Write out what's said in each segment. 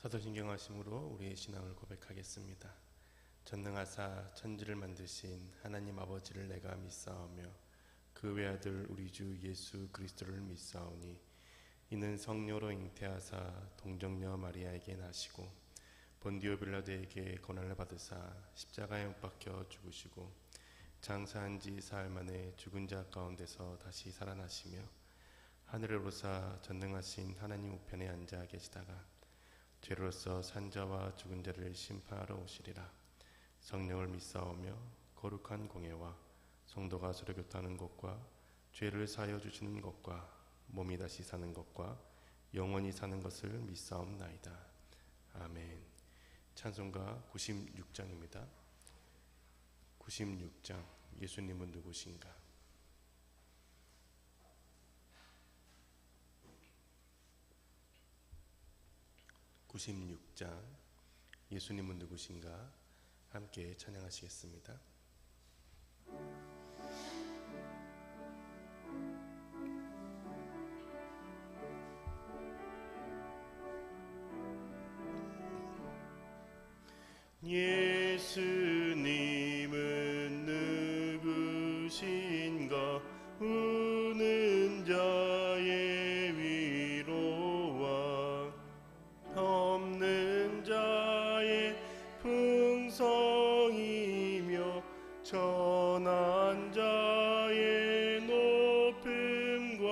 사도신경하심으로 우리의 신앙을 고백하겠습니다. 전능하사 천지를 만드신 하나님 아버지를 내가 믿사오며 그 외아들 우리 주 예수 그리스도를 믿사오니 이는 성령으로 잉태하사 동정녀 마리아에게 나시고 본디오 빌라도에게 고난을 받으사 십자가에 못 박혀 죽으시고 장사한 지 사흘 만에 죽은 자 가운데서 다시 살아나시며 하늘에 오르사 전능하신 하나님 우편에 앉아 계시다가 죄로서 산자와 죽은 자를 심판하러 오시리라. 성령을 믿사오며 거룩한 공예와 성도가 서로 교통하는 것과 죄를 사하여 주시는 것과 몸이 다시 사는 것과 영원히 사는 것을 믿사옵나이다. 아멘. 찬송가 96장입니다. 96장 예수님은 누구신가? (96장) 예수님은 누구신가? 함께 찬양하시겠습니다. 예수님은 누구신가? 우는 자의 위로와 없는 자의 풍성이며 천한 자의 높음과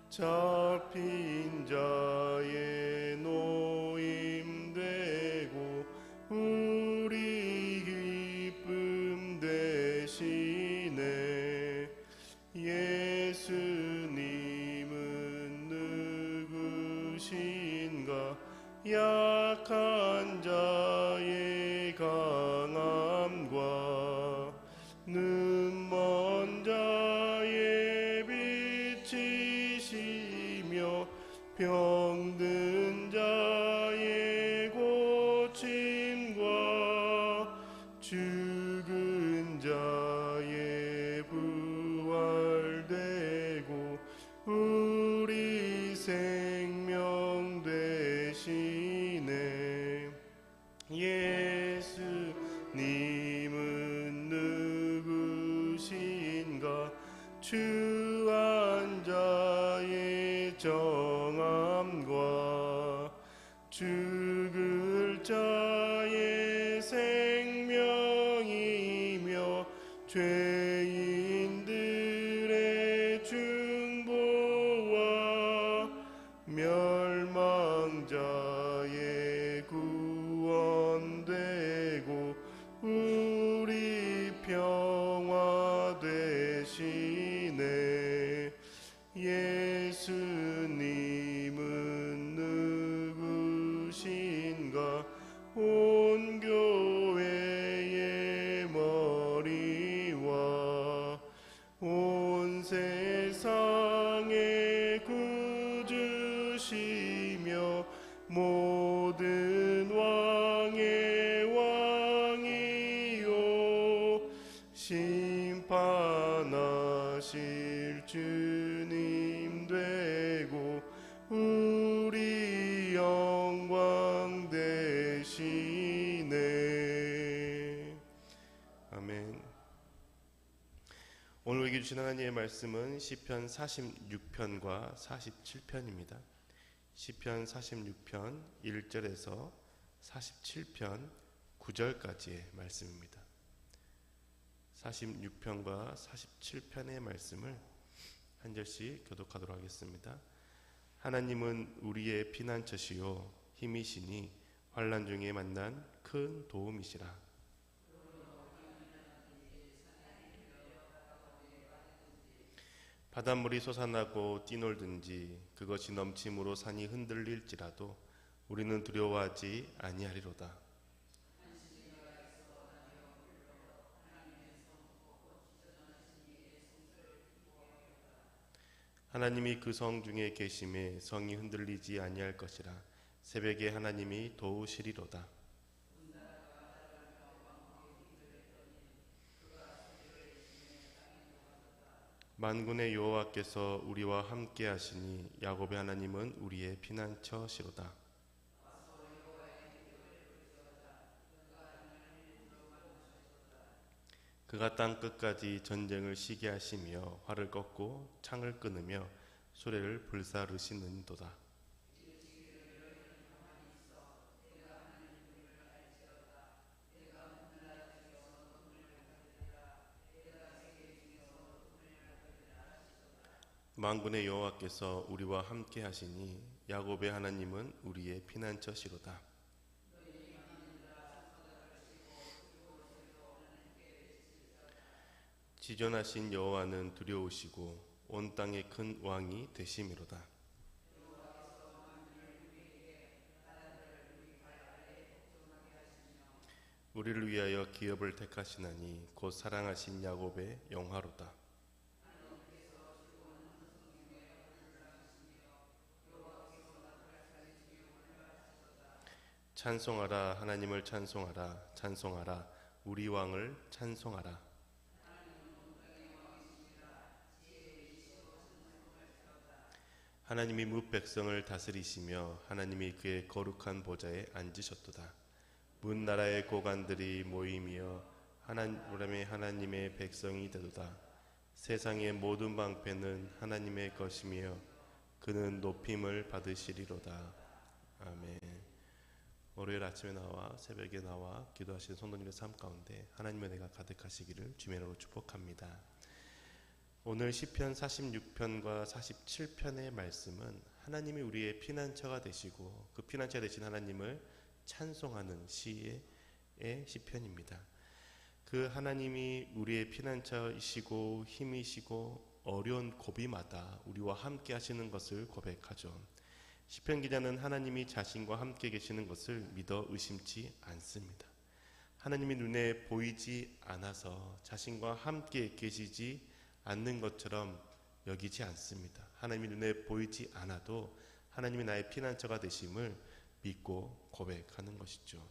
잡힌 자의 노임되고 우리 기쁨 되시네. 예수님은 누구신가? 약한 자의 강함과 눈먼 자의 빛이시며 병든 자의 고침과 죽은 자의 부활되고 우리 생명 되시네. 예수님은 누구신가? 추한 자의 정함과 죽을 자의 생명이며 죄인들의 중보와 멸망자의 구원되고 우리 평화 되시네. 예수님은 누구신가? 온 교회의 머리와 온 세상의 구주시며 모든 왕의 왕이요 심판하실 주님 되고 우리 영광 되시네. 아멘. 오늘 우리에게 주신 하나님의 말씀은 시편 46편과 47편입니다. 시편 46편 1절에서 47편 9절까지의 말씀입니다. 46편과 47편의 말씀을 한 절씩 교독하도록 하겠습니다. 하나님은 우리의 피난처시요 힘이시니 환난 중에 만난 큰 도움이시라. 바닷물이 솟아나고 뛰놀든지 그것이 넘침으로 산이 흔들릴지라도 우리는 두려워하지 아니하리로다. 하나님이 그 성 중에 계심에 성이 흔들리지 아니할 것이라. 새벽에 하나님이 도우시리로다. 만군의 여호와께서 우리와 함께 하시니 야곱의 하나님은 우리의 피난처시로다. 그가 땅 끝까지 전쟁을 시게 하시며 활을 꺾고 창을 끊으며 수레를 불사르시는도다. 만군의 여호와께서 우리와 함께 하시니 야곱의 하나님은 우리의 피난처시로다. 지존하신 여호와는 두려우시고 온 땅의 큰 왕이 되심이로다. 우리를 위하여 기업을 택하시나니 곧 사랑하신 야곱의 영화로다. 찬송하라, 하나님을 찬송하라, 찬송하라, 우리 왕을 찬송하라. 하나님이 뭇 백성을 다스리시며 하나님이 그의 거룩한 보좌에 앉으셨도다. 문 나라의 고관들이 모이며 하나님의 백성이 되도다. 세상의 모든 방패는 하나님의 것이며 그는 높임을 받으시리로다. 아멘. 월요일 아침에 나와 새벽에 나와 기도하시는 성도님의 삶 가운데 하나님의 은혜가 가득하시기를 주의 이름으로 축복합니다. 오늘 시편 46편과 47편의 말씀은 하나님이 우리의 피난처가 되시고 그 피난처 되신 하나님을 찬송하는 시의 시편입니다. 그 하나님이 우리의 피난처이시고 힘이시고 어려운 고비마다 우리와 함께 하시는 것을 고백하죠. 시편 기자는 하나님이 자신과 함께 계시는 것을 믿어 의심치 않습니다. 하나님이 눈에 보이지 않아서 자신과 함께 계시지 않는 것처럼 여기지 않습니다. 하나님이 눈에 보이지 않아도 하나님이 나의 피난처가 되심을 믿고 고백하는 것이죠.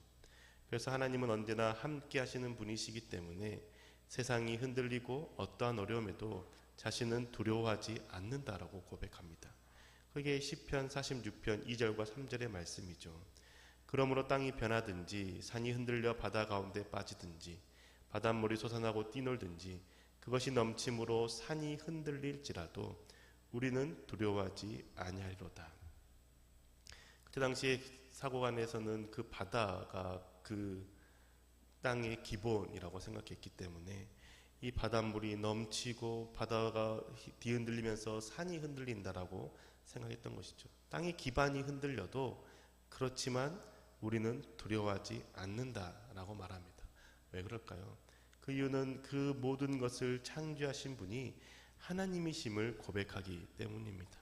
그래서 하나님은 언제나 함께 하시는 분이시기 때문에 세상이 흔들리고 어떠한 어려움에도 자신은 두려워하지 않는다라고 고백합니다. 그게 시편 46편 2절과 3절의 말씀이죠. 그러므로 땅이 변하든지 산이 흔들려 바다 가운데 빠지든지 바닷물이 솟아나고 뛰놀든지 그것이 넘침으로 산이 흔들릴지라도 우리는 두려워하지 아니하리로다. 그때 당시에 사고관에서는 그 바다가 그 땅의 기본이라고 생각했기 때문에 이 바닷물이 넘치고 바다가 뒤흔들리면서 산이 흔들린다라고 생각했던 것이죠. 땅의 기반이 흔들려도 그렇지만 우리는 두려워하지 않는다라고 말합니다. 왜 그럴까요? 그 이유는 그 모든 것을 창조하신 분이 하나님이심을 고백하기 때문입니다.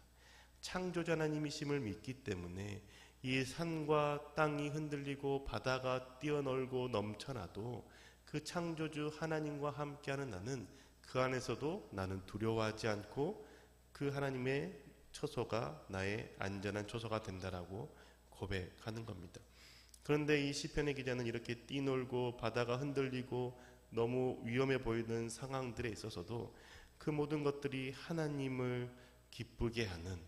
창조자 하나님이심을 믿기 때문에 이 산과 땅이 흔들리고 바다가 뛰어놀고 넘쳐나도 그 창조주 하나님과 함께하는 나는 그 안에서도 나는 두려워하지 않고 그 하나님의 처소가 나의 안전한 처소가 된다라고 고백하는 겁니다. 그런데 이 시편의 기자는 이렇게 뛰놀고 바다가 흔들리고 너무 위험해 보이는 상황들에 있어서도 그 모든 것들이 하나님을 기쁘게 하는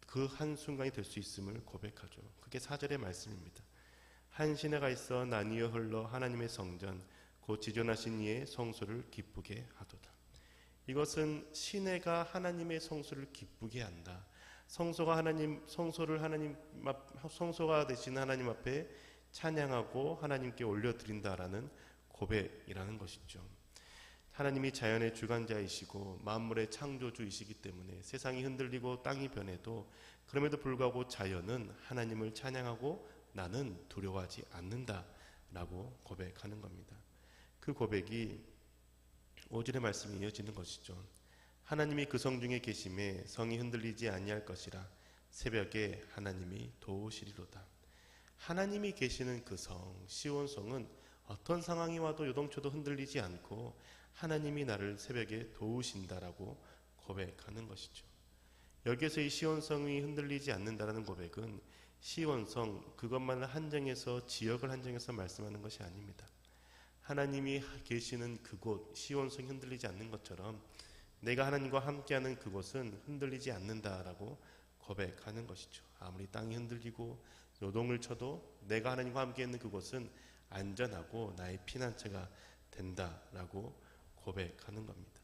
그 한순간이 될 수 있음을 고백하죠. 그게 4절의 말씀입니다. 한 시내가 있어 나뉘어 흘러 하나님의 성전 곧 지존하신 이의 성소를 기쁘게 하도다. 이것은 시내가 하나님의 성소를 기쁘게 한다. 성소가 되신 하나님 앞에 찬양하고 하나님께 올려드린다라는 고백이라는 것이죠. 하나님이 자연의 주관자이시고 만물의 창조주이시기 때문에 세상이 흔들리고 땅이 변해도 그럼에도 불구하고 자연은 하나님을 찬양하고 나는 두려워하지 않는다라고 고백하는 겁니다. 그 고백이 5절의 말씀이 이어지는 것이죠. 하나님이 그 성 중에 계심에 성이 흔들리지 아니할 것이라 새벽에 하나님이 도우시리로다. 하나님이 계시는 그 성 시온성은 어떤 상황이 와도 요동쳐도 흔들리지 않고 하나님이 나를 새벽에 도우신다라고 고백하는 것이죠. 여기에서 이 시온성이 흔들리지 않는다라는 고백은 시온성 그것만을 한정해서 지역을 한정해서 말씀하는 것이 아닙니다. 하나님이 계시는 그곳 시온성이 흔들리지 않는 것처럼 내가 하나님과 함께하는 그곳은 흔들리지 않는다라고 고백하는 것이죠. 아무리 땅이 흔들리고 요동을 쳐도 내가 하나님과 함께 있는 그곳은 안전하고 나의 피난처가 된다라고 고백하는 겁니다.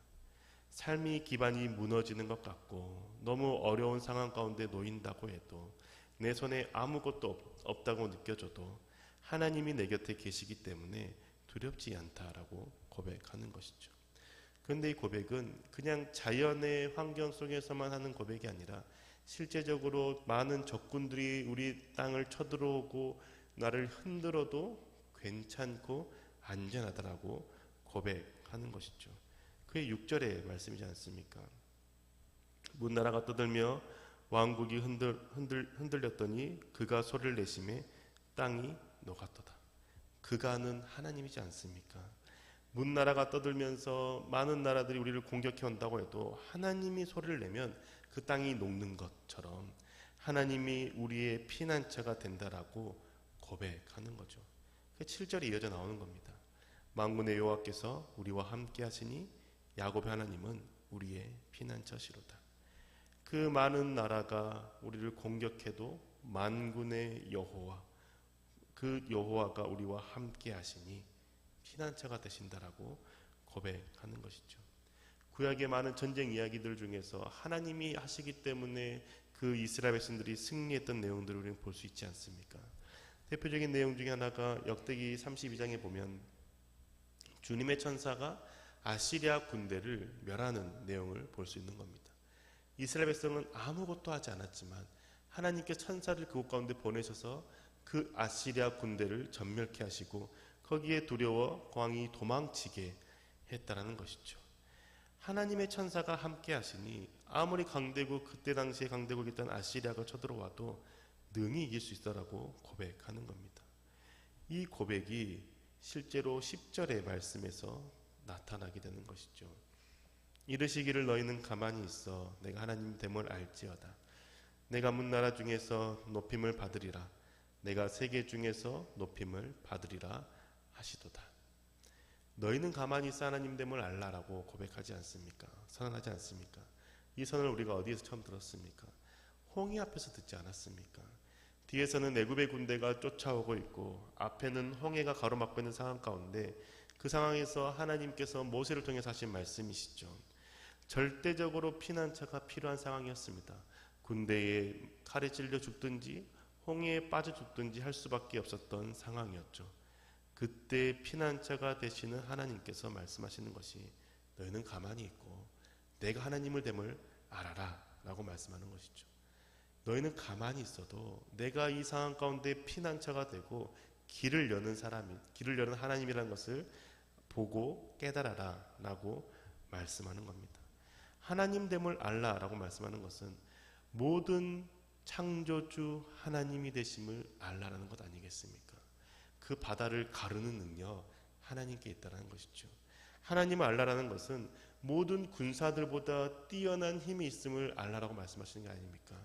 삶이 기반이 무너지는 것 같고 너무 어려운 상황 가운데 놓인다고 해도 내 손에 아무것도 없다고 느껴져도 하나님이 내 곁에 계시기 때문에 두렵지 않다라고 고백하는 것이죠. 그런데 이 고백은 그냥 자연의 환경 속에서만 하는 고백이 아니라 실제적으로 많은 적군들이 우리 땅을 쳐들어오고 나를 흔들어도 괜찮고 안전하다라고 고백하는 것이죠. 그게 6절의 말씀이지 않습니까? 문나라가 떠들며 왕국이 흔들렸더니 그가 소리를 내심에 땅이 녹았도다. 그가는 하나님이지 않습니까? 문나라가 떠들면서 많은 나라들이 우리를 공격해 온다고 해도 하나님이 소리를 내면 그 땅이 녹는 것처럼 하나님이 우리의 피난처가 된다라고 고백하는 거죠. 7절이 이어져 나오는 겁니다. 만군의 여호와께서 우리와 함께 하시니 야곱의 하나님은 우리의 피난처시로다. 그 많은 나라가 우리를 공격해도 만군의 여호와, 그 여호와가 우리와 함께 하시니 피난처가 되신다라고 고백하는 것이죠. 구약의 많은 전쟁 이야기들 중에서 하나님이 하시기 때문에 그 이스라엘 백성들이 승리했던 내용들을 우리는 볼 수 있지 않습니까? 대표적인 내용 중에 하나가 역대기 32장에 보면 주님의 천사가 아시리아 군대를 멸하는 내용을 볼 수 있는 겁니다. 이스라엘 백성은 아무것도 하지 않았지만 하나님께 천사를 그곳 가운데 보내셔서 그 아시리아 군대를 전멸케 하시고 거기에 두려워 왕이 도망치게 했다라는 것이죠. 하나님의 천사가 함께 하시니 아무리 강대국, 그때 당시에 강대국이었던 아시리아가 쳐들어와도 능히 이길 수 있다라고 고백하는 겁니다. 이 고백이 실제로 10절의 말씀에서 나타나게 되는 것이죠. 이르시기를 너희는 가만히 있어 내가 하나님 됨을 알지어다. 내가 문나라 중에서 높임을 받으리라. 내가 세계 중에서 높임을 받으리라 하시도다. 너희는 가만히 있어 하나님 됨을 알라라고 고백하지 않습니까? 선언하지 않습니까? 이 선언을 우리가 어디에서 처음 들었습니까? 홍해 앞에서 듣지 않았습니까? 뒤에서는 애굽의 군대가 쫓아오고 있고 앞에는 홍해가 가로막고 있는 상황 가운데 그 상황에서 하나님께서 모세를 통해서 하신 말씀이시죠. 절대적으로 피난처가 필요한 상황이었습니다. 군대에 칼에 찔려 죽든지 홍해에 빠져 죽든지 할 수밖에 없었던 상황이었죠. 그때 피난처가 되시는 하나님께서 말씀하시는 것이 너희는 가만히 있고 내가 하나님을 됨을 알아라 라고 말씀하는 것이죠. 너희는 가만히 있어도 내가 이 상황 가운데 피난처가 되고 길을 여는 하나님이라는 것을 보고 깨달아라 라고 말씀하는 겁니다. 하나님 됨을 알라라고 말씀하는 것은 모든 창조주 하나님이 되심을 알라라는 것 아니겠습니까? 그 바다를 가르는 능력 하나님께 있다는 것이죠. 하나님을 알라라는 것은 모든 군사들보다 뛰어난 힘이 있음을 알라라고 말씀하시는 게 아닙니까?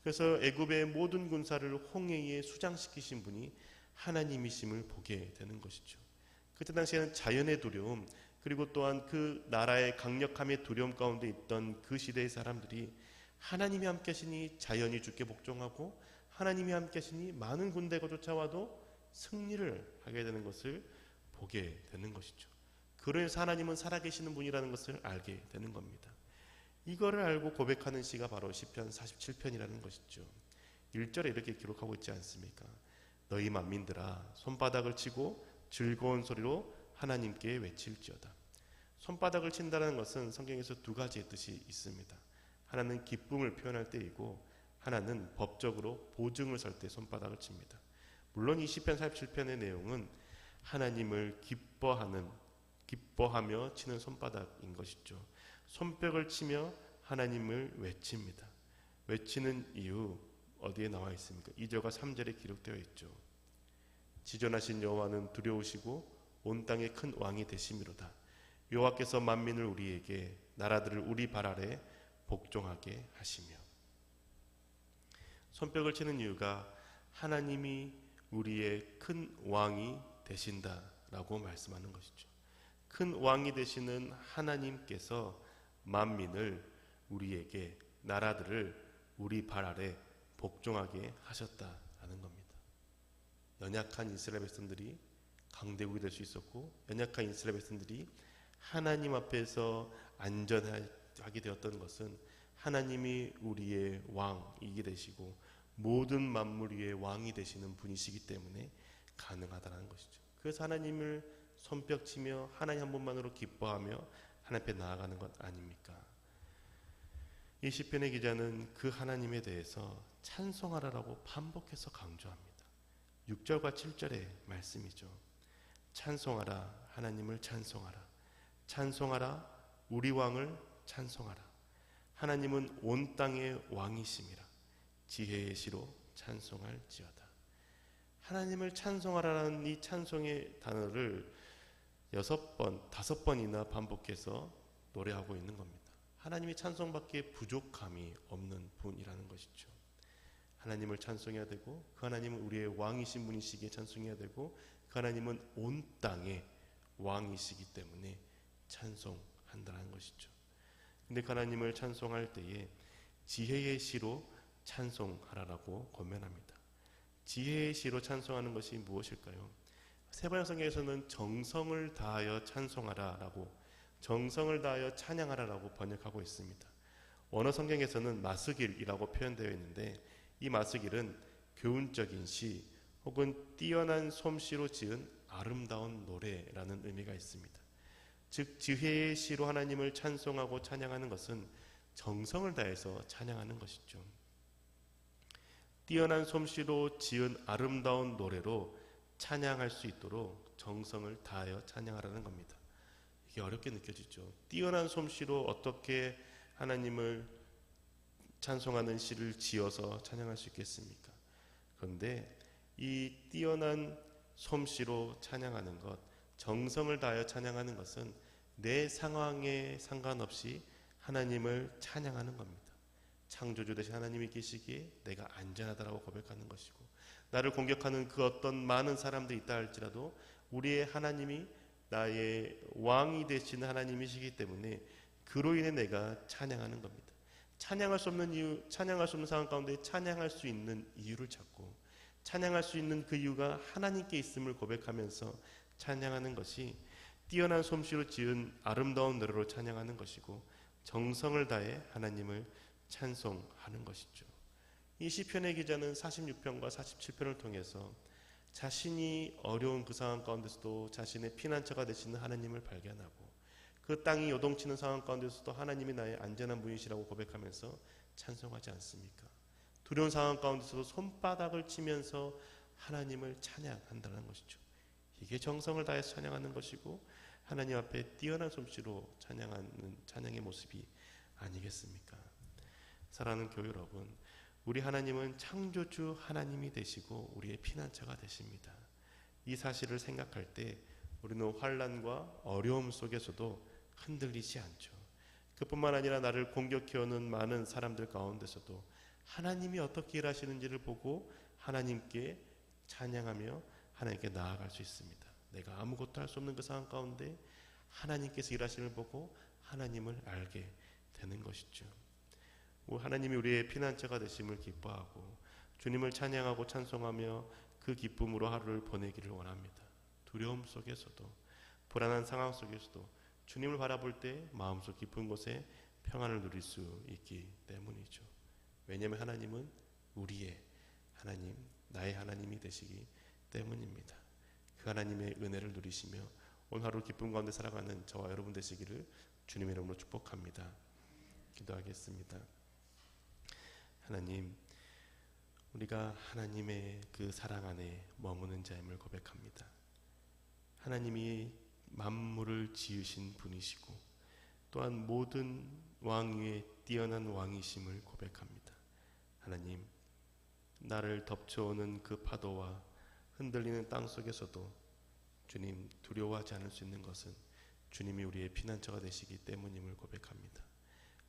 그래서 애굽의 모든 군사를 홍해에 수장시키신 분이 하나님이심을 보게 되는 것이죠. 그때 당시에는 자연의 두려움 그리고 또한 그 나라의 강력함의 두려움 가운데 있던 그 시대의 사람들이 하나님이 함께 하시니 자연이 주께 복종하고 하나님이 함께 하시니 많은 군대가 쫓아와도 승리를 하게 되는 것을 보게 되는 것이죠. 그래서 하나님은 살아계시는 분이라는 것을 알게 되는 겁니다. 이거를 알고 고백하는 시가 바로 시편 47편이라는 것이죠. 1절에 이렇게 기록하고 있지 않습니까? 너희 만민들아 손바닥을 치고 즐거운 소리로 하나님께 외칠지어다. 손바닥을 친다는 것은 성경에서 두 가지의 뜻이 있습니다. 하나는 기쁨을 표현할 때이고 하나는 법적으로 보증을 설 때 손바닥을 칩니다. 물론 이 시편 47편의 내용은 하나님을 기뻐하며 치는 손바닥인 것이죠. 손뼉을 치며 하나님을 외칩니다. 외치는 이유 어디에 나와 있습니까? 2절과 3절에 기록되어 있죠. 지존하신 여호와는 두려우시고 온 땅의 큰 왕이 되심이로다. 여호와께서 만민을 우리에게 나라들을 우리 발 아래 복종하게 하시며. 손뼉을 치는 이유가 하나님이 우리의 큰 왕이 되신다라고 말씀하는 것이죠. 큰 왕이 되시는 하나님께서 만민을 우리에게 나라들을 우리 발 아래 복종하게 하셨다라는 겁니다. 연약한 이스라엘 백성들이 강대국이 될 수 있었고 연약한 이스라엘 백성들이 하나님 앞에서 안전하게 되었던 것은 하나님이 우리의 왕이게 되시고 모든 만물 위의 왕이 되시는 분이시기 때문에 가능하다는 것이죠. 그래서 하나님을 손뼉치며 하나님 한 분만으로 기뻐하며 하나님 앞에 나아가는 것 아닙니까? 이 시편의 기자는 그 하나님에 대해서 찬송하라라고 반복해서 강조합니다. 6절과 7절의 말씀이죠. 찬송하라, 하나님을 찬송하라. 찬송하라, 우리 왕을 찬송하라. 하나님은 온 땅의 왕이심이라. 지혜의 시로 찬송할지어다. 하나님을 찬송하라는 이 찬송의 단어를 6번, 5번이나 반복해서 노래하고 있는 겁니다. 하나님이 찬송밖에 부족함이 없는 분이라는 것이죠. 하나님을 찬송해야 되고 그 하나님은 우리의 왕이신 분이시기에 찬송해야 되고 그 하나님은 온 땅의 왕이시기 때문에 찬송한다는 것이죠. 근데 그 하나님을 찬송할 때에 지혜의 시로 찬송하라라고 권면합니다. 지혜의 시로 찬송하는 것이 무엇일까요? 세번역 성경에서는 정성을 다하여 찬송하라라고, 정성을 다하여 찬양하라라고 번역하고 있습니다. 원어 성경에서는 마스길이라고 표현되어 있는데 이 마스길은 교훈적인 시 혹은 뛰어난 솜씨로 지은 아름다운 노래라는 의미가 있습니다. 즉 지혜의 시로 하나님을 찬송하고 찬양하는 것은 정성을 다해서 찬양하는 것이죠. 뛰어난 솜씨로 지은 아름다운 노래로 찬양할 수 있도록 정성을 다하여 찬양하라는 겁니다. 이게 어렵게 느껴지죠. 뛰어난 솜씨로 어떻게 하나님을 찬송하는 시를 지어서 찬양할 수 있겠습니까? 그런데 이 뛰어난 솜씨로 찬양하는 것, 정성을 다하여 찬양하는 것은 내 상황에 상관없이 하나님을 찬양하는 겁니다. 창조주 되신 하나님이 계시기에 내가 안전하다라고 고백하는 것이고, 나를 공격하는 그 어떤 많은 사람들이 있다 할지라도 우리의 하나님이 나의 왕이 되시는 하나님이시기 때문에 그로 인해 내가 찬양하는 겁니다. 찬양할 수 없는 이유, 찬양할 수 없는 상황 가운데 찬양할 수 있는 이유를 찾고, 찬양할 수 있는 그 이유가 하나님께 있음을 고백하면서 찬양하는 것이 뛰어난 솜씨로 지은 아름다운 노래로 찬양하는 것이고, 정성을 다해 하나님을 찬송하는 것이죠. 이 시편의 기자는 46편과 47편을 통해서 자신이 어려운 그 상황 가운데서도 자신의 피난처가 되시는 하나님을 발견하고, 그 땅이 요동치는 상황 가운데서도 하나님이 나의 안전한 분이시라고 고백하면서 찬송하지 않습니까? 두려운 상황 가운데서도 손바닥을 치면서 하나님을 찬양한다는 것이죠. 이게 정성을 다해서 찬양하는 것이고 하나님 앞에 뛰어난 솜씨로 찬양하는 찬양의 모습이 아니겠습니까? 사랑하는 교회 여러분, 우리 하나님은 창조주 하나님이 되시고 우리의 피난처가 되십니다. 이 사실을 생각할 때 우리는 환난과 어려움 속에서도 흔들리지 않죠. 그뿐만 아니라 나를 공격해오는 많은 사람들 가운데서도 하나님이 어떻게 일하시는지를 보고 하나님께 찬양하며 하나님께 나아갈 수 있습니다. 내가 아무것도 할 수 없는 그 상황 가운데 하나님께서 일하시는 걸 보고 하나님을 알게 되는 것이죠. 하나님이 우리의 피난처가 되심을 기뻐하고 주님을 찬양하고 찬송하며 그 기쁨으로 하루를 보내기를 원합니다. 두려움 속에서도, 불안한 상황 속에서도 주님을 바라볼 때 마음속 깊은 곳에 평안을 누릴 수 있기 때문이죠. 왜냐하면 하나님은 우리의 하나님, 나의 하나님이 되시기 때문입니다. 그 하나님의 은혜를 누리시며 오늘 하루 기쁨 가운데 살아가는 저와 여러분 되시기를 주님의 이름으로 축복합니다. 기도하겠습니다. 하나님, 우리가 하나님의 그 사랑 안에 머무는 자임을 고백합니다. 하나님이 만물을 지으신 분이시고 또한 모든 왕 위에 뛰어난 왕이심을 고백합니다. 하나님, 나를 덮쳐오는 그 파도와 흔들리는 땅 속에서도 주님 두려워하지 않을 수 있는 것은 주님이 우리의 피난처가 되시기 때문임을 고백합니다.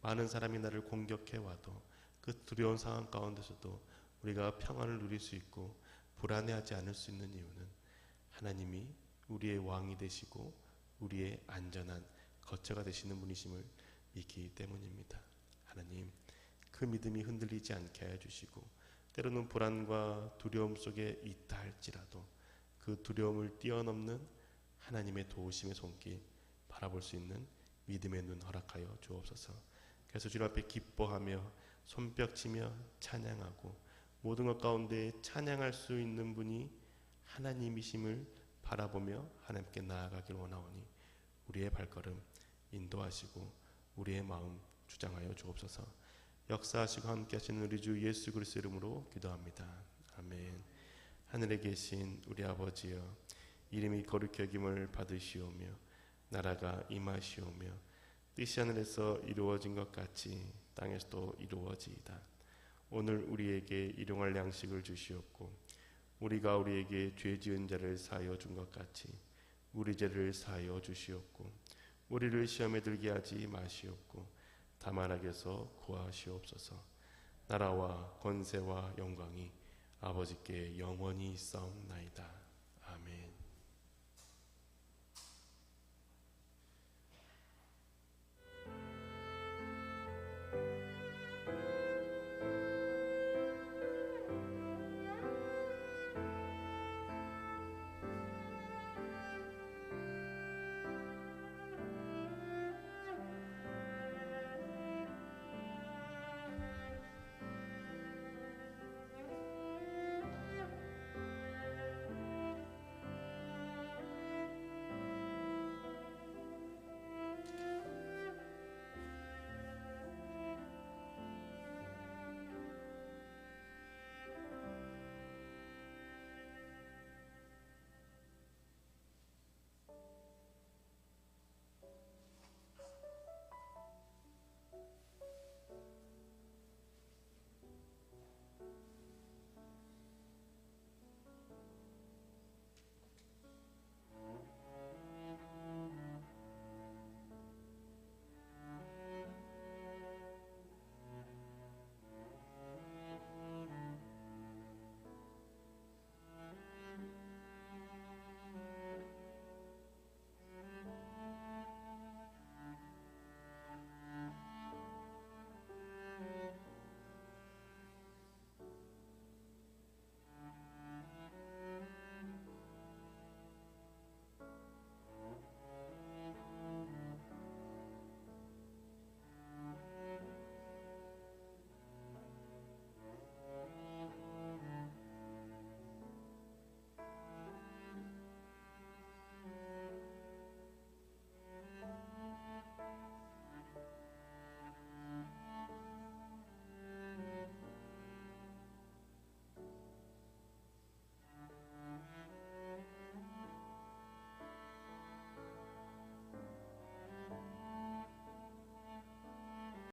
많은 사람이 나를 공격해와도 그 두려운 상황 가운데서도 우리가 평안을 누릴 수 있고 불안해하지 않을 수 있는 이유는 하나님이 우리의 왕이 되시고 우리의 안전한 거처가 되시는 분이심을 믿기 때문입니다. 하나님, 그 믿음이 흔들리지 않게 하여 주시고 때로는 불안과 두려움 속에 있다 할지라도 그 두려움을 뛰어넘는 하나님의 도우심의 손길 바라볼 수 있는 믿음의 눈 허락하여 주옵소서. 그래서 주님 앞에 기뻐하며 손뼉치며 찬양하고 모든 것 가운데 찬양할 수 있는 분이 하나님이심을 바라보며 하나님께 나아가길 원하오니 우리의 발걸음 인도하시고 우리의 마음 주장하여 주옵소서. 역사하시고 함께 하시는 우리 주 예수 그리스도 이름으로 기도합니다. 아멘. 하늘에 계신 우리 아버지여, 이름이 거룩히 여김을 받으시오며 나라가 임하시오며 뜻이 하늘에서 이루어진 것 같이 땅에서도 이루어지이다. 오늘 우리에게 일용할 양식을 주시옵고 우리가 우리에게 죄 지은 자를 사하여 준 것 같이 우리 죄를 사하여 주시옵고 우리를 시험에 들게 하지 마시옵고 다만 악에서 구하시옵소서. 나라와 권세와 영광이 아버지께 영원히 있사옵나이다.